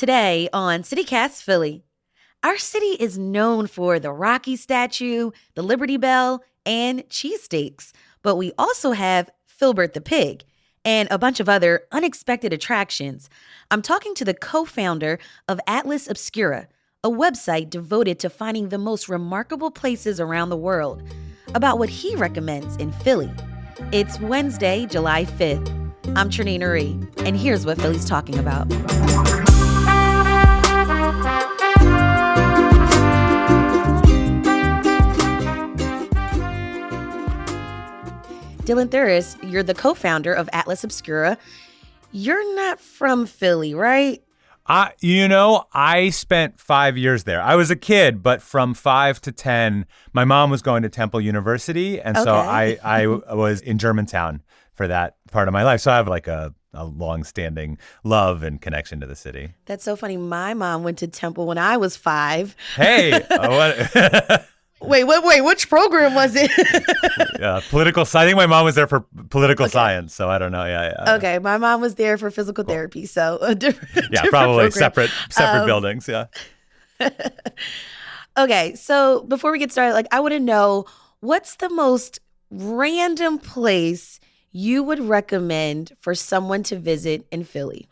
Today on CityCast Philly, our city is known for the Rocky statue, the Liberty Bell, and cheesesteaks. But we also have Filbert the Pig and a bunch of other unexpected attractions. I'm talking to the co-founder of Atlas Obscura, a website devoted to finding the most remarkable places around the world, about what he recommends in Philly. It's Wednesday, July 5th. I'm Trinina Ree, and here's what Philly's talking about. Dylan Thuris, you're the co-founder of Atlas Obscura. You're not from Philly, right? I spent 5 years there. I was a kid, but from 5 to 10, my mom was going to Temple University. And so I was in Germantown for that part of my life. So I have like a long-standing love and connection to the city. That's so funny. My mom went to Temple when I was 5. Hey, Wait, which program was it? Political science. I think my mom was there for political science, so I don't know. Yeah. Okay, my mom was there for physical therapy, so a different probably program. separate buildings. Yeah. Okay, so before we get started, I want to know, what's the most random place you would recommend for someone to visit in Philly?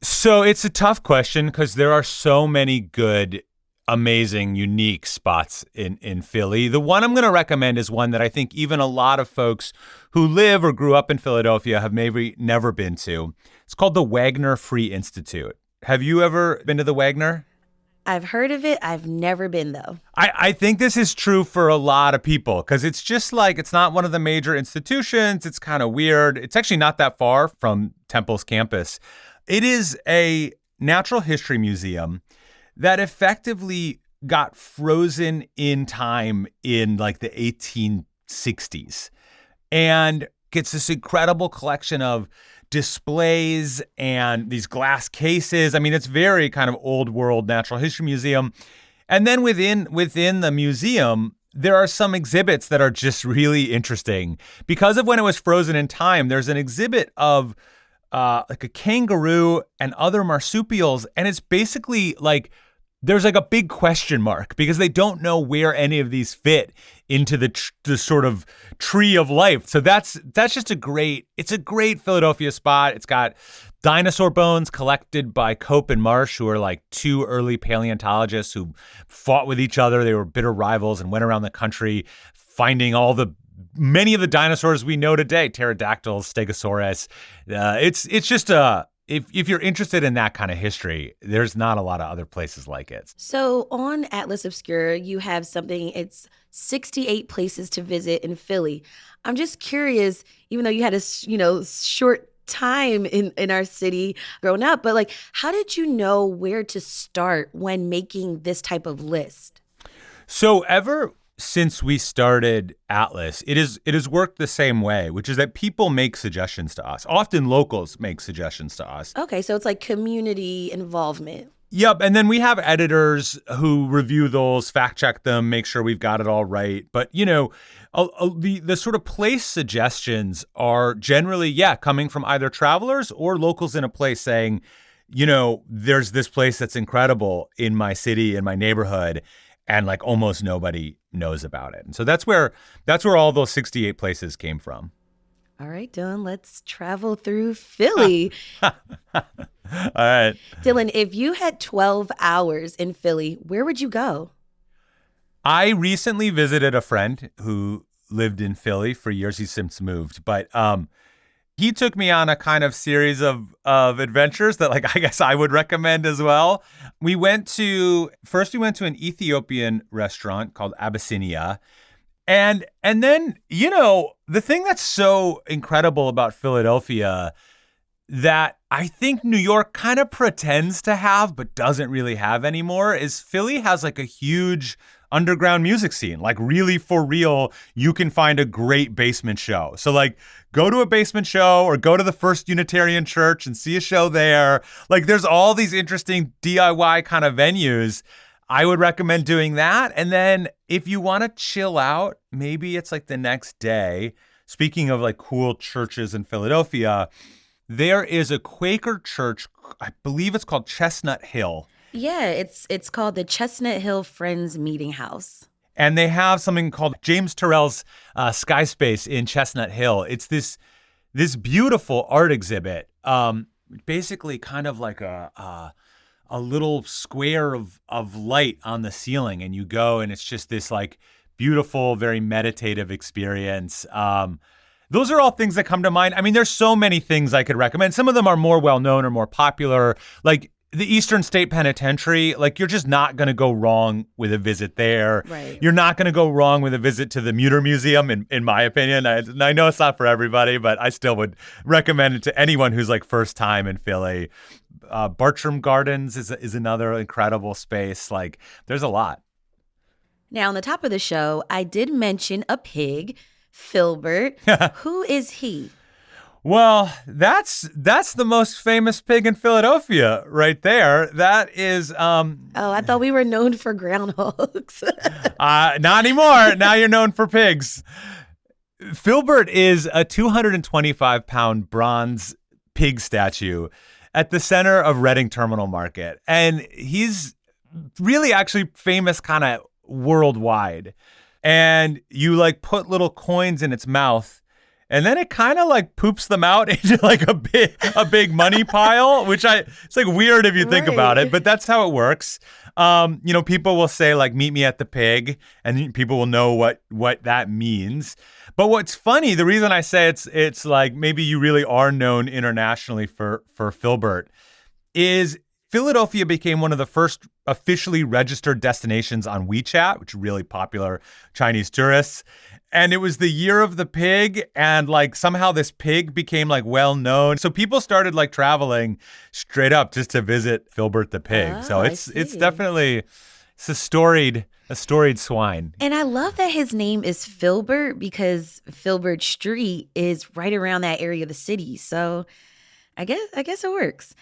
So it's a tough question because there are so many good, amazing, unique spots in Philly. The one I'm going to recommend is one that I think even a lot of folks who live or grew up in Philadelphia have maybe never been to. It's called the Wagner Free Institute. Have you ever been to the Wagner? I've heard of it. I've never been, though. I think this is true for a lot of people because it's just it's not one of the major institutions. It's kind of weird. It's actually not that far from Temple's campus. It is a natural history museum that effectively got frozen in time in the 1860s and gets this incredible collection of displays and these glass cases. I mean, it's very kind of old world natural history museum. And then within the museum, there are some exhibits that are just really interesting. Because of when it was frozen in time, there's an exhibit of a kangaroo and other marsupials. And it's basically there's a big question mark because they don't know where any of these fit into the sort of tree of life. So that's just a great Philadelphia spot. It's got dinosaur bones collected by Cope and Marsh, who are two early paleontologists who fought with each other. They were bitter rivals and went around the country finding many of the dinosaurs we know today, pterodactyls, stegosaurus. It's just If you're interested in that kind of history, there's not a lot of other places like it. So on Atlas Obscura, you have it's 68 places to visit in Philly. I'm just curious, even though you had a short time in our city growing up, but how did you know where to start when making this type of list? So ever since we started Atlas, it has worked the same way, which is that people make suggestions to us. Often locals make suggestions to us. Okay, so it's community involvement. Yep, and then we have editors who review those, fact check them, make sure we've got it all right. But, the sort of place suggestions are generally, coming from either travelers or locals in a place saying, there's this place that's incredible in my city, in my neighborhood, and almost nobody knows about it. And so that's where all those 68 places came from. All right, Dylan, let's travel through Philly. All right. Dylan, if you had 12 hours in Philly, where would you go? I recently visited a friend who lived in Philly for years. He's since moved, but he took me on a kind of series of adventures that I guess I would recommend as well. We went to an Ethiopian restaurant called Abyssinia. And then, the thing that's so incredible about Philadelphia that I think New York kind of pretends to have but doesn't really have anymore is Philly has a huge underground music scene. Really for real, you can find a great basement show. So go to a basement show or go to the First Unitarian Church and see a show there. There's all these interesting DIY kind of venues. I would recommend doing that. And then if you want to chill out, maybe it's the next day. Speaking of cool churches in Philadelphia, there is a Quaker church, I believe it's called Chestnut Hill. Yeah, it's called the Chestnut Hill Friends Meeting House. And they have something called James Turrell's Sky Space in Chestnut Hill. It's this beautiful art exhibit, basically kind of like a little square of light on the ceiling, and you go, and it's just this like beautiful, very meditative experience. Those are all things that come to mind. I mean, there's so many things I could recommend. Some of them are more well-known or more popular, like the Eastern State Penitentiary. Like, you're just not going to go wrong with a visit there. Right. You're not going to go wrong with a visit to the Mutter Museum, in my opinion. I know it's not for everybody, but I still would recommend it to anyone who's like first time in Philly. Bartram Gardens is another incredible space. Like, there's a lot. Now, on the top of the show, I did mention a pig, Filbert. Who is he? Well, that's the most famous pig in Philadelphia right there. That is Oh, I thought we were known for groundhogs. not anymore. Now you're known for pigs. Filbert is a 225-pound bronze pig statue at the center of Reading Terminal Market. And he's really actually famous kind of worldwide. And you like put little coins in its mouth, and then it kind of like poops them out into like a big money pile, which it's like weird if you think about it, but that's how it works. People will say like, meet me at the pig, and people will know what that means. But what's funny, the reason I say it's like maybe you really are known internationally for Filbert is Philadelphia became one of the first officially registered destinations on WeChat, which is really popular Chinese tourists. And it was the year of the pig, and like somehow this pig became like well known. So people started like traveling straight up just to visit Filbert the pig. Oh, so it's definitely a storied swine. And I love that his name is Filbert because Filbert Street is right around that area of the city. So I guess it works.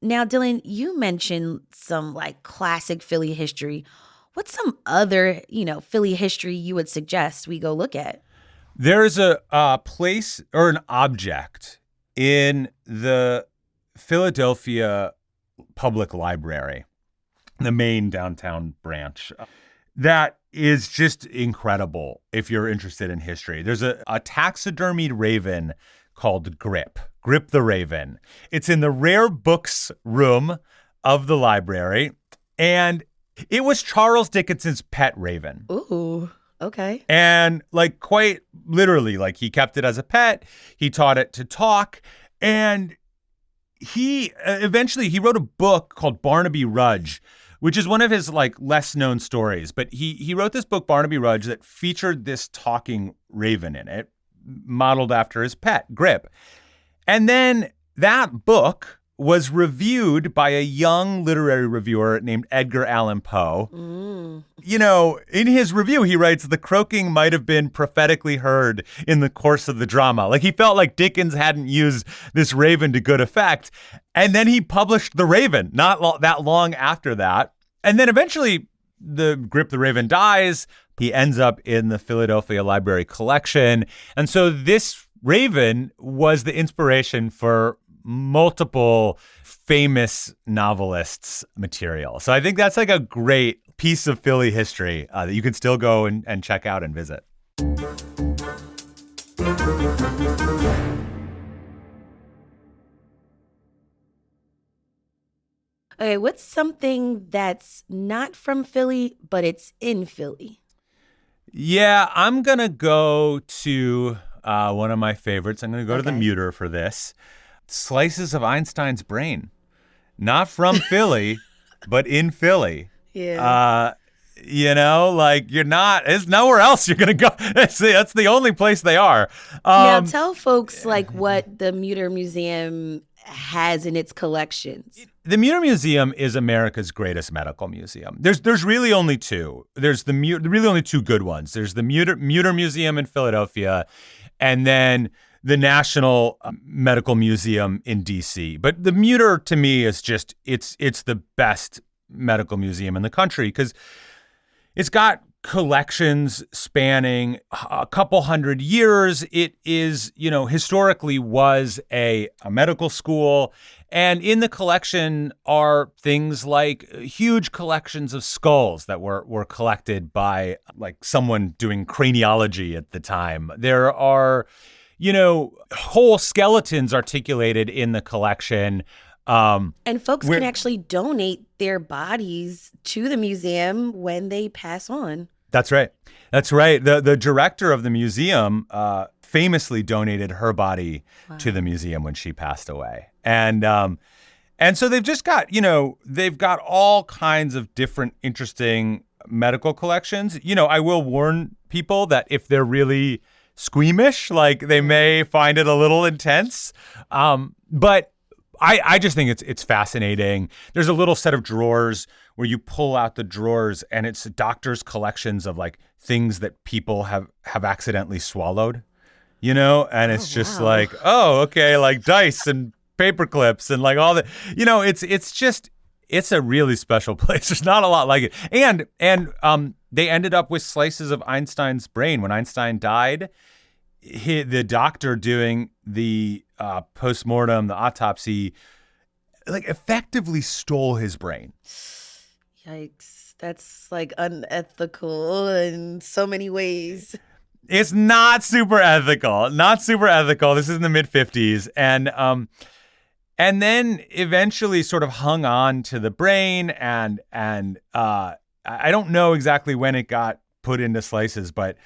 Now, Dylan, you mentioned some like classic Philly history. What's some other, Philly history you would suggest we go look at? There's a place or an object in the Philadelphia Public Library, the main downtown branch, that is just incredible if you're interested in history. There's a taxidermied raven called Grip the Raven. It's in the rare books room of the library, and it was Charles Dickinson's pet raven. Ooh, okay. And like quite literally, like he kept it as a pet. He taught it to talk, and he eventually wrote a book called Barnaby Rudge, which is one of his like less known stories. But he wrote this book, Barnaby Rudge, that featured this talking raven in it, modeled after his pet, Grip. And then that book was reviewed by a young literary reviewer named Edgar Allan Poe. In his review, he writes, the croaking might have been prophetically heard in the course of the drama. Like, he felt like Dickens hadn't used this raven to good effect. And then he published The Raven not that long after that. And then eventually the Grip the Raven dies. He ends up in the Philadelphia Library collection. And so this raven was the inspiration for multiple famous novelists' material. So I think that's like a great piece of Philly history that you can still go and check out and visit. Okay, what's something that's not from Philly, but it's in Philly? Yeah, I'm going to go to one of my favorites. I'm going to go to the Mutter for this. Slices of Einstein's brain. Not from Philly, but in Philly. Yeah. There's nowhere else you're going to go. That's the only place they are. Now tell folks like what the Mutter Museum has in its collections. The Mutter Museum is America's greatest medical museum. There's really only two. There's really only two good ones. There's the Mutter Museum in Philadelphia, and then the National Medical Museum in D.C. But the Mutter, to me, is just it's the best medical museum in the country because it's got collections spanning a couple hundred years. It is, historically was a medical school. And in the collection are things like huge collections of skulls that were collected by like someone doing craniology at the time. There are, whole skeletons articulated in the collection. And folks can actually donate their bodies to the museum when they pass on. That's right. That's right. The director of the museum famously donated her body to the museum when she passed away. And so they've just got, they've got all kinds of different interesting medical collections. I will warn people that if they're really squeamish, like they may find it a little intense. But I just think it's fascinating. There's a little set of drawers where you pull out the drawers and it's doctors' collections of like things that people have accidentally swallowed, and it's just like, oh, okay, like dice and paper clips and like all that, it's a really special place. There's not a lot like it. And they ended up with slices of Einstein's brain. When Einstein died, the doctor doing the postmortem, the autopsy, like effectively stole his brain. Yikes. That's like unethical in so many ways. It's not super ethical. Not super ethical. This is in the mid-50s. And then eventually sort of hung on to the brain and I don't know exactly when it got put into slices, but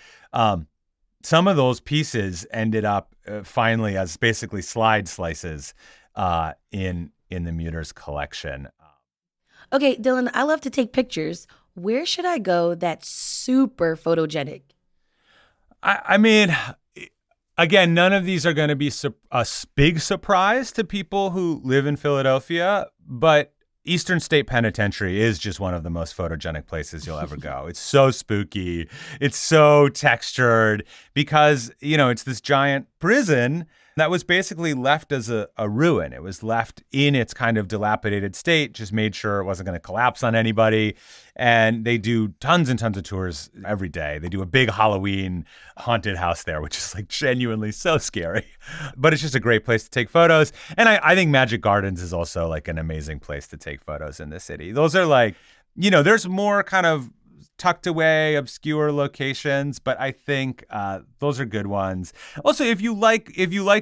some of those pieces ended up finally as basically slide slices in the Mutter's collection. Okay, Dylan, I love to take pictures. Where should I go that's super photogenic? I mean, again, none of these are going to be a big surprise to people who live in Philadelphia, but Eastern State Penitentiary is just one of the most photogenic places you'll ever go. It's so spooky. It's so textured because, it's this giant prison that was basically left as a ruin. It was left in its kind of dilapidated state, just made sure it wasn't going to collapse on anybody. And they do tons and tons of tours every day. They do a big Halloween haunted house there, which is like genuinely so scary. But it's just a great place to take photos. And I think Magic Gardens is also like an amazing place to take photos in the city. Those are like, there's more kind of tucked away, obscure locations, but I think those are good ones. Also, if you like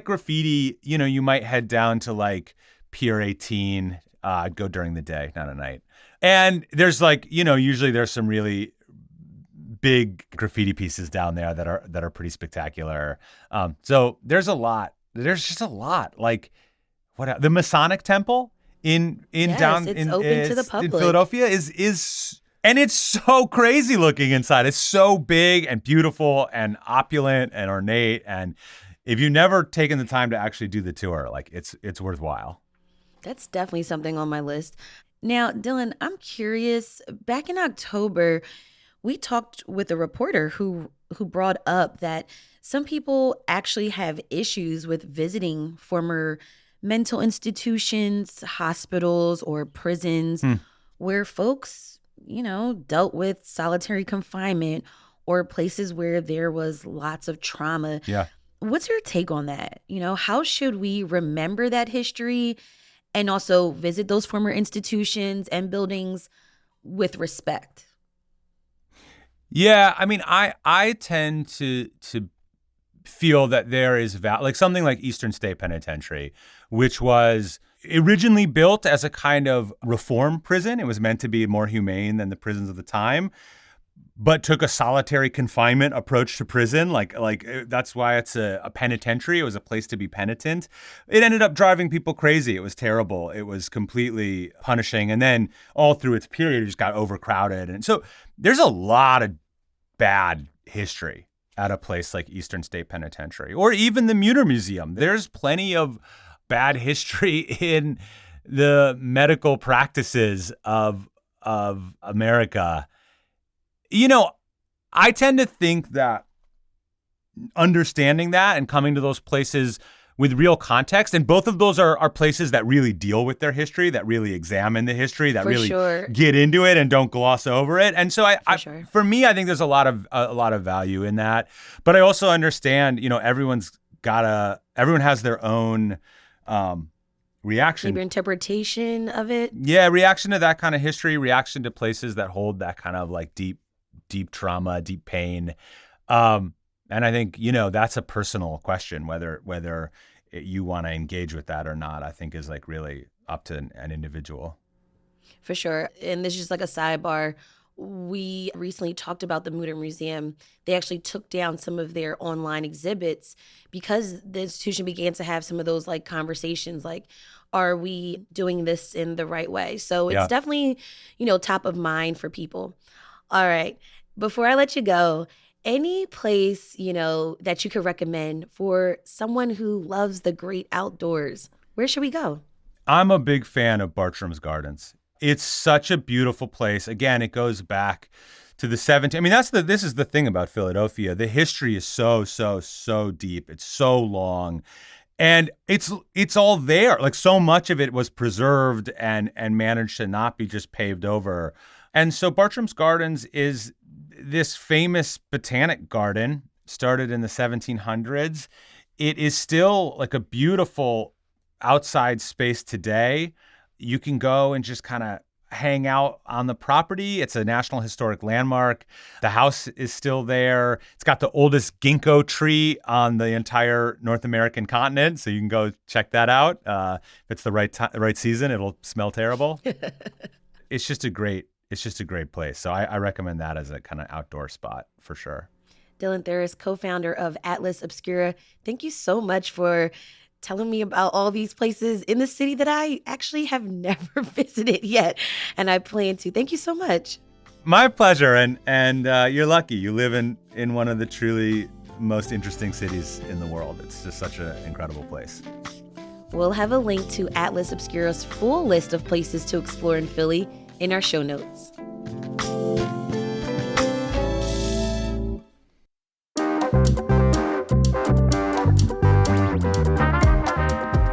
graffiti, you might head down to like Pier 18. Go during the day, not at night. And there's like, usually there's some really big graffiti pieces down there that are pretty spectacular. So there's a lot. There's just a lot. Like the Masonic Temple in Yes, down it's in open to the public. in Philadelphia is. And it's so crazy looking inside. It's so big and beautiful and opulent and ornate. And if you've never taken the time to actually do the tour, like it's worthwhile. That's definitely something on my list. Now, Dylan, I'm curious. Back in October, we talked with a reporter who brought up that some people actually have issues with visiting former mental institutions, hospitals, or prisons where folks dealt with solitary confinement or places where there was lots of trauma. Yeah. What's your take on that? How should we remember that history and also visit those former institutions and buildings with respect? Yeah, I mean, I tend to feel that there is like something like Eastern State Penitentiary, which was originally built as a kind of reform prison. It was meant to be more humane than the prisons of the time, but took a solitary confinement approach to prison. Like that's why it's a penitentiary. It was a place to be penitent. It ended up driving people crazy. It was terrible. It was completely punishing. And then all through its period, it just got overcrowded. And so there's a lot of bad history at a place like Eastern State Penitentiary or even the Mutter Museum. There's plenty of bad history in the medical practices of America. I tend to think that understanding that and coming to those places with real context. And both of those are places that really deal with their history, that really examine the history, that For really sure. get into it and don't gloss over it. And so For me, I think there's a lot of value in that. But I also understand, everyone has their own reaction. Maybe interpretation of it. Yeah, reaction to that kind of history, reaction to places that hold that kind of like deep trauma, deep pain. And I think, that's a personal question, whether you want to engage with that or not, I think is like really up to an individual. For sure. And this is just like a sidebar. We recently talked about the Mutter Museum. They actually took down some of their online exhibits because the institution began to have some of those like conversations like, are we doing this in the right way? So it's definitely, top of mind for people. All right. Before I let you go, any place, that you could recommend for someone who loves the great outdoors? Where should we go? I'm a big fan of Bartram's Gardens. It's such a beautiful place. Again, it goes back to the 17th. I mean, this is the thing about Philadelphia. The history is so, so, so deep. It's so long. And it's all there. Like so much of it was preserved and managed to not be just paved over. And so Bartram's Gardens is this famous botanic garden, started in the 1700s. It is still like a beautiful outside space today. You can go and just kind of hang out on the property. It's a National Historic Landmark. The house is still there. It's got the oldest ginkgo tree on the entire North American continent, so you can go check that out. If it's the right season, it'll smell terrible. It's just a great place. So I recommend that as a kind of outdoor spot for sure. Dylan Thuras, co-founder of Atlas Obscura, thank you so much for telling me about all these places in the city that I actually have never visited yet, and I plan to. Thank you so much. My pleasure, and you're lucky. You live in one of the truly most interesting cities in the world. It's just such an incredible place. We'll have a link to Atlas Obscura's full list of places to explore in Philly in our show notes.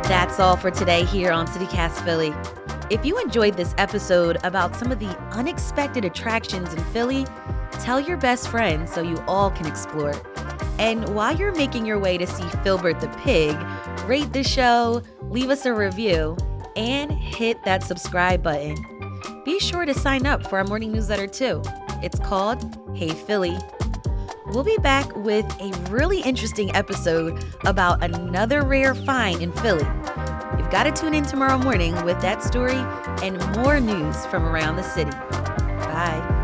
That's all for today here on CityCast Philly. If you enjoyed this episode about some of the unexpected attractions in Philly, tell your best friends so you all can explore. And while you're making your way to see Filbert the Pig, rate the show, leave us a review, and hit that subscribe button. Be sure to sign up for our morning newsletter too. It's called Hey Philly. We'll be back with a really interesting episode about another rare find in Philly. You've got to tune in tomorrow morning with that story and more news from around the city. Bye.